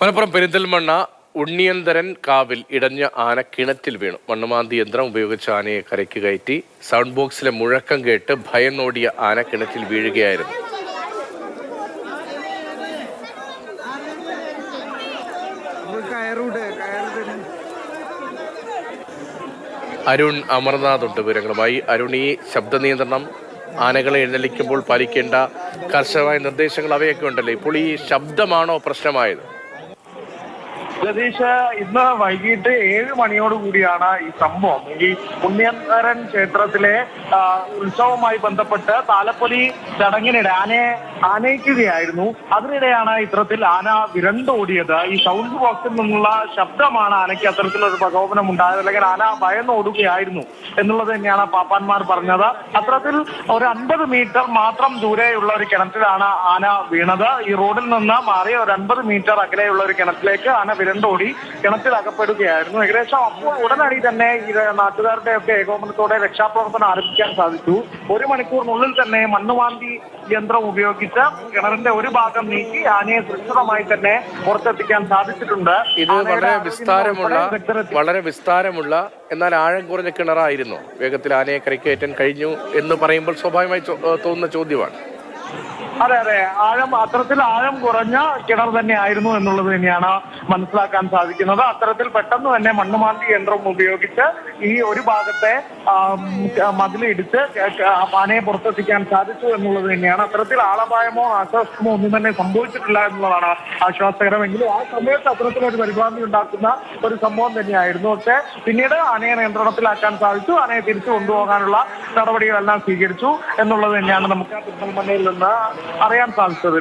മലപ്പുറം പെരിന്തൽമണ്ണ ഉണ്ണിയന്തരൻ കാവിൽ ഇടഞ്ഞ ആന കിണറ്റിൽ വീണു. മണ്ണുമാന്തി യന്ത്രം ഉപയോഗിച്ച് ആനയെ കരയ്ക്ക് കയറ്റി. സൗണ്ട് ബോക്സിലെ മുഴക്കം കേട്ട് ഭയന്നോടിയ ആന കിണറ്റിൽ വീഴുകയായിരുന്നു. അരുൺ അമർനാഥ് ഉണ്ട് വിവരങ്ങളുമായി. അരുൺ, ഈ ശബ്ദ നിയന്ത്രണം, ആനകളെ എഴുന്നള്ളിക്കുമ്പോൾ പാലിക്കേണ്ട കർശനമായ നിർദ്ദേശങ്ങൾ അവയൊക്കെ ഉണ്ടല്ലോ. ഇപ്പോൾ ഈ ശബ്ദമാണോ പ്രശ്നമായത്? ജതീഷ്, ഇന്ന് വൈകിട്ട് 7 മണിയോട് കൂടിയാണ് ഈ സംഭവം. ഈ ഉണ്ണിയന്തരൻ ക്ഷേത്രത്തിലെ ഉത്സവവുമായി ബന്ധപ്പെട്ട് താലപ്പൊലി ചടങ്ങിനിടെ ആനയെ ആനയിക്കുകയായിരുന്നു. അതിനിടെയാണ് ഇത്തരത്തിൽ ആന വിരണ്ടോടിയത്. ഈ സൗണ്ട് ബോക്സിൽ നിന്നുള്ള ശബ്ദമാണ് ആനയ്ക്ക് അത്തരത്തിലൊരു പ്രകോപനം ഉണ്ടായത്, അല്ലെങ്കിൽ ആന ഭയന്നോടുകയായിരുന്നു എന്നുള്ളത് തന്നെയാണ് പാപ്പാന്മാർ പറഞ്ഞത്. അത്തരത്തിൽ ഒരു 50 മീറ്റർ മാത്രം ദൂരെയുള്ള ഒരു കിണറ്റിലാണ് ആന വീണത്. ഈ റോഡിൽ നിന്ന് മാറി ഒരു 50 മീറ്റർ അകലെയുള്ള ഒരു കിണറ്റിലേക്ക് ആന വിരണ്ടോടി കിണറ്റിൽ അകപ്പെടുകയായിരുന്നു. ഏകദേശം അപ്പോൾ ഉടനടി തന്നെ ഈ നാട്ടുകാരുടെ ഒക്കെ ഏകോപനത്തോടെ രക്ഷാപ്രവർത്തനം ആരംഭിക്കാൻ സാധിച്ചു. 1 മണിക്കൂറിനുള്ളിൽ തന്നെ മണ്ണുമാന്തി യന്ത്രം ഉപയോഗിച്ച് കിണറിന്റെ ഒരു ഭാഗം നീക്കി ആനയെ സുരക്ഷിതമായി തന്നെ പുറത്തെത്തിക്കാൻ സാധിച്ചിട്ടുണ്ട്. ഇത് വളരെ വിസ്താരമുള്ള എന്നാൽ ആഴം കുറഞ്ഞ കിണറായിരുന്നു. വേഗത്തിൽ ആനയെ കരയ്ക്കയറ്റാൻ കഴിഞ്ഞു എന്ന് പറയുമ്പോൾ സ്വാഭാവികമായി തോന്നുന്ന ചോദ്യമാണ്. അതെ, അത്തരത്തിൽ ആഴം കുറഞ്ഞ കിണർ തന്നെ ആയിരുന്നു എന്നുള്ളത് തന്നെയാണ് മനസ്സിലാക്കാൻ സാധിക്കുന്നത്. അത്തരത്തിൽ പെട്ടെന്ന് തന്നെ മണ്ണുമാന്തി യന്ത്രം ഉപയോഗിച്ച് ഈ ഒരു ഭാഗത്തെ മതിലിടിച്ച് ആനയെ പുറത്തെത്തിക്കാൻ സാധിച്ചു എന്നുള്ളത് തന്നെയാണ്. അത്തരത്തിൽ ആളപായമോ നാശനഷ്ടമോ ഒന്നും തന്നെ സംഭവിച്ചിട്ടില്ല എന്നുള്ളതാണ് ആശ്വാസകരമെങ്കിലും ആ സമയത്ത് അത്തരത്തിലൊരു പരിഭ്രാന്തി ഉണ്ടാക്കുന്ന ഒരു സംഭവം തന്നെയായിരുന്നു. പക്ഷേ പിന്നീട് ആനയെ നിയന്ത്രണത്തിലാക്കാൻ സാധിച്ചു. ആനയെ തിരിച്ചു കൊണ്ടുപോകാനുള്ള നടപടികളെല്ലാം സ്വീകരിച്ചു എന്നുള്ളത് തന്നെയാണ് നമുക്ക് പെരിന്തൽമണ്ണയിൽ നിന്ന് അറിയാൻ സാധിച്ചത്.